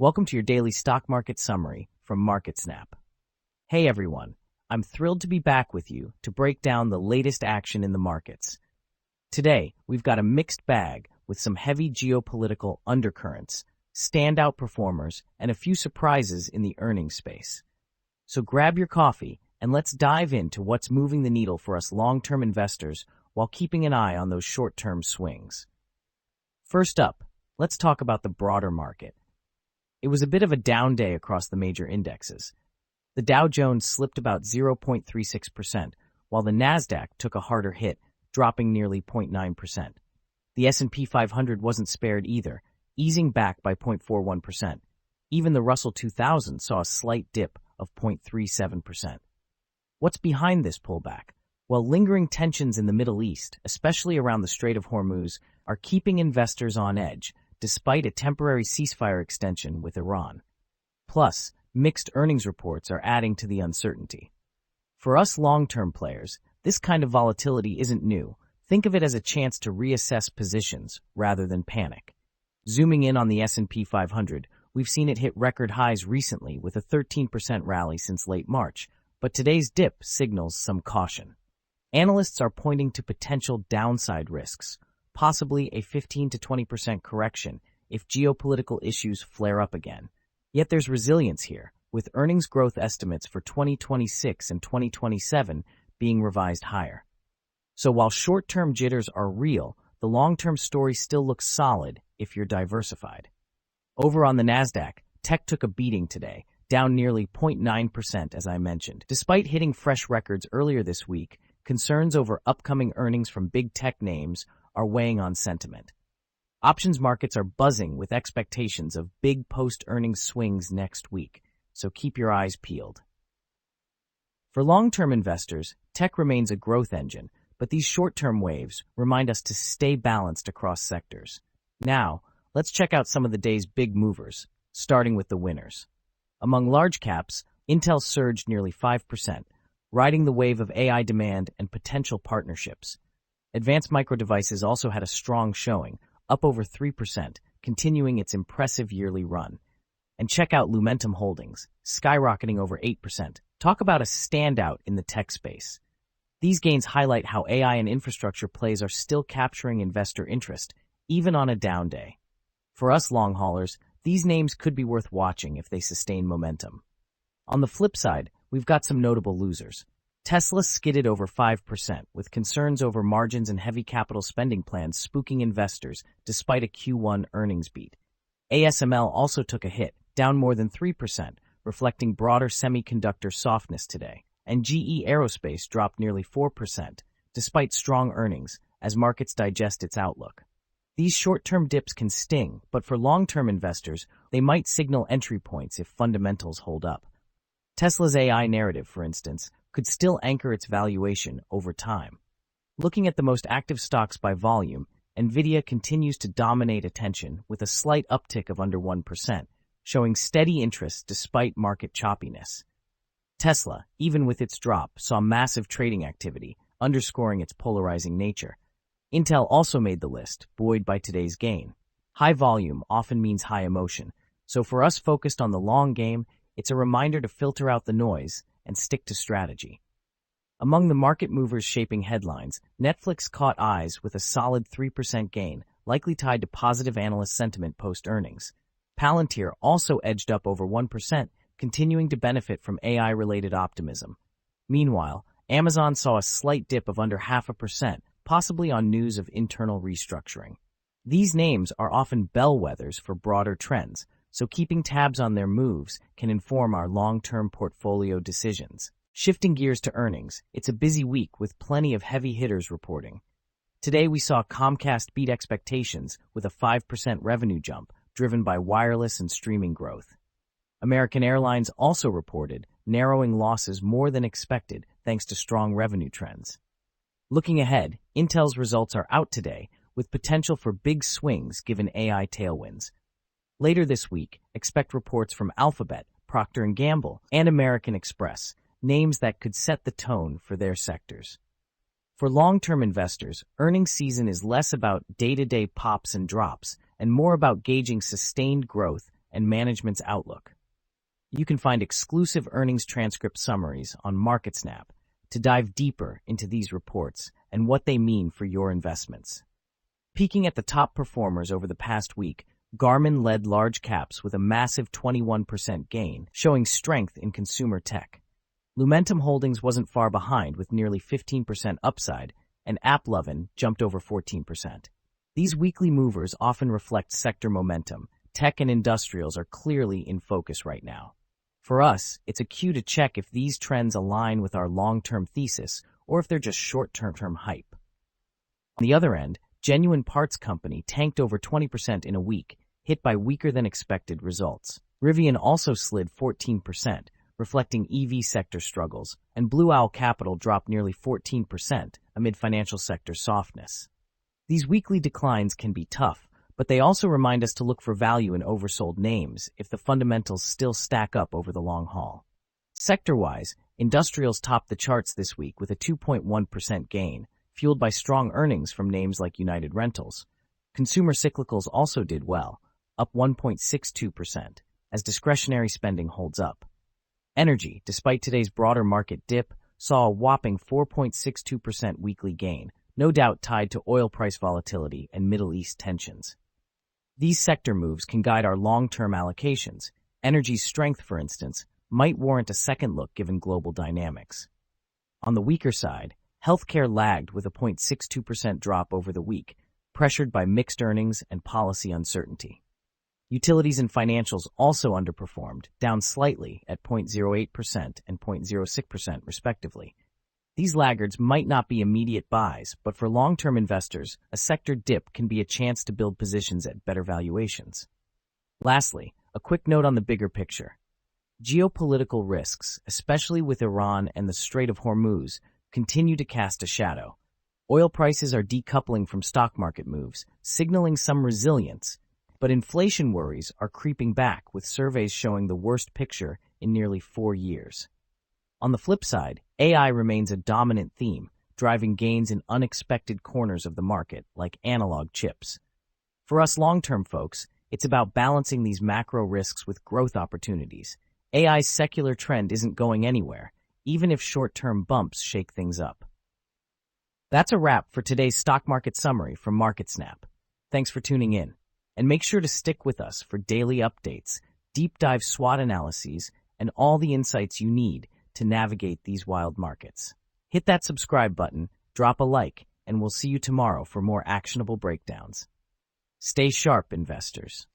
Welcome to your daily stock market summary from MarketSnap. Hey everyone, I'm thrilled to be back with you to break down the latest action in the markets. Today, we've got a mixed bag with some heavy geopolitical undercurrents, standout performers, and a few surprises in the earnings space. So grab your coffee and let's dive into what's moving the needle for us long-term investors while keeping an eye on those short-term swings. First up, let's talk about the broader market. It was a bit of a down day across the major indexes. The Dow Jones slipped about 0.36%, while the Nasdaq took a harder hit, dropping nearly 0.9%. The S&P 500 wasn't spared either, easing back by 0.41%. Even the Russell 2000 saw a slight dip of 0.37%. What's behind this pullback? Well, lingering tensions in the Middle East, especially around the Strait of Hormuz, are keeping investors on edge, despite a temporary ceasefire extension with Iran. Plus, mixed earnings reports are adding to the uncertainty. For us long-term players, this kind of volatility isn't new. Think of it as a chance to reassess positions rather than panic. Zooming in on the S&P 500, we've seen it hit record highs recently with a 13% rally since late March, but today's dip signals some caution. Analysts are pointing to potential downside risks, possibly a 15 to 20% correction if geopolitical issues flare up again. Yet there's resilience here, with earnings growth estimates for 2026 and 2027 being revised higher. So while short-term jitters are real, the long-term story still looks solid if you're diversified. Over on the Nasdaq, tech took a beating today, down nearly 0.9% as I mentioned. Despite hitting fresh records earlier this week, concerns over upcoming earnings from big tech names are weighing on sentiment. Options markets are buzzing with expectations of big post-earnings swings next week, so keep your eyes peeled. For long-term investors, tech remains a growth engine, but these short-term waves remind us to stay balanced across sectors. Now, let's check out some of the day's big movers, starting with the winners. Among large caps, Intel surged nearly 5%, riding the wave of AI demand and potential partnerships. Advanced Micro Devices also had a strong showing, up over 3%, continuing its impressive yearly run. And check out Lumentum Holdings, skyrocketing over 8%. Talk about a standout in the tech space. These gains highlight how AI and infrastructure plays are still capturing investor interest, even on a down day. For us long haulers, these names could be worth watching if they sustain momentum. On the flip side, we've got some notable losers. Tesla skidded over 5%, with concerns over margins and heavy capital spending plans spooking investors despite a Q1 earnings beat. ASML also took a hit, down more than 3%, reflecting broader semiconductor softness today. And GE Aerospace dropped nearly 4%, despite strong earnings, as markets digest its outlook. These short-term dips can sting, but for long-term investors, they might signal entry points if fundamentals hold up. Tesla's AI narrative, for instance, could still anchor its valuation over time. Looking at the most active stocks by volume, Nvidia continues to dominate attention with a slight uptick of under 1%, showing steady interest despite market choppiness. Tesla, even with its drop, saw massive trading activity, underscoring its polarizing nature. Intel also made the list, buoyed by today's gain. High volume often means high emotion, so for us focused on the long game, it's a reminder to filter out the noise and stick to strategy. Among the market movers shaping headlines, Netflix caught eyes with a solid 3% gain, likely tied to positive analyst sentiment post-earnings. Palantir also edged up over 1%, continuing to benefit from AI-related optimism. Meanwhile, Amazon saw a slight dip of under 0.5%, possibly on news of internal restructuring. These names are often bellwethers for broader trends, so keeping tabs on their moves can inform our long-term portfolio decisions. Shifting gears to earnings, it's a busy week with plenty of heavy hitters reporting. Today we saw Comcast beat expectations with a 5% revenue jump, driven by wireless and streaming growth. American Airlines also reported, narrowing losses more than expected thanks to strong revenue trends. Looking ahead, Intel's results are out today, with potential for big swings given AI tailwinds. Later this week, expect reports from Alphabet, Procter & Gamble, and American Express, names that could set the tone for their sectors. For long-term investors, earnings season is less about day-to-day pops and drops and more about gauging sustained growth and management's outlook. You can find exclusive earnings transcript summaries on MarketSnap to dive deeper into these reports and what they mean for your investments. Peeking at the top performers over the past week, Garmin led large caps with a massive 21% gain, showing strength in consumer tech. Lumentum Holdings wasn't far behind with nearly 15% upside, and AppLovin jumped over 14%. These weekly movers often reflect sector momentum. Tech and industrials are clearly in focus right now. For us, it's a cue to check if these trends align with our long-term thesis or if they're just short-term hype. On the other end, Genuine Parts Company tanked over 20% in a week, hit by weaker-than-expected results. Rivian also slid 14%, reflecting EV sector struggles, and Blue Owl Capital dropped nearly 14% amid financial sector softness. These weekly declines can be tough, but they also remind us to look for value in oversold names if the fundamentals still stack up over the long haul. Sector-wise, industrials topped the charts this week with a 2.1% gain, fueled by strong earnings from names like United Rentals. Consumer cyclicals also did well, up 1.62%, as discretionary spending holds up. Energy, despite today's broader market dip, saw a whopping 4.62% weekly gain, no doubt tied to oil price volatility and Middle East tensions. These sector moves can guide our long-term allocations. Energy's strength, for instance, might warrant a second look given global dynamics. On the weaker side, healthcare lagged with a 0.62% drop over the week, pressured by mixed earnings and policy uncertainty. Utilities and financials also underperformed, down slightly at 0.08% and 0.06% respectively. These laggards might not be immediate buys, but for long-term investors, a sector dip can be a chance to build positions at better valuations. Lastly, a quick note on the bigger picture. Geopolitical risks, especially with Iran and the Strait of Hormuz, continue to cast a shadow. Oil prices are decoupling from stock market moves, signaling some resilience, but inflation worries are creeping back with surveys showing the worst picture in nearly 4 years. On the flip side, AI remains a dominant theme, driving gains in unexpected corners of the market, like analog chips. For us long-term folks, it's about balancing these macro risks with growth opportunities. AI's secular trend isn't going anywhere, even if short-term bumps shake things up. That's a wrap for today's stock market summary from MarketSnap. Thanks for tuning in, and make sure to stick with us for daily updates, deep dive SWOT analyses, and all the insights you need to navigate these wild markets. Hit that subscribe button, drop a like, and we'll see you tomorrow for more actionable breakdowns. Stay sharp, investors.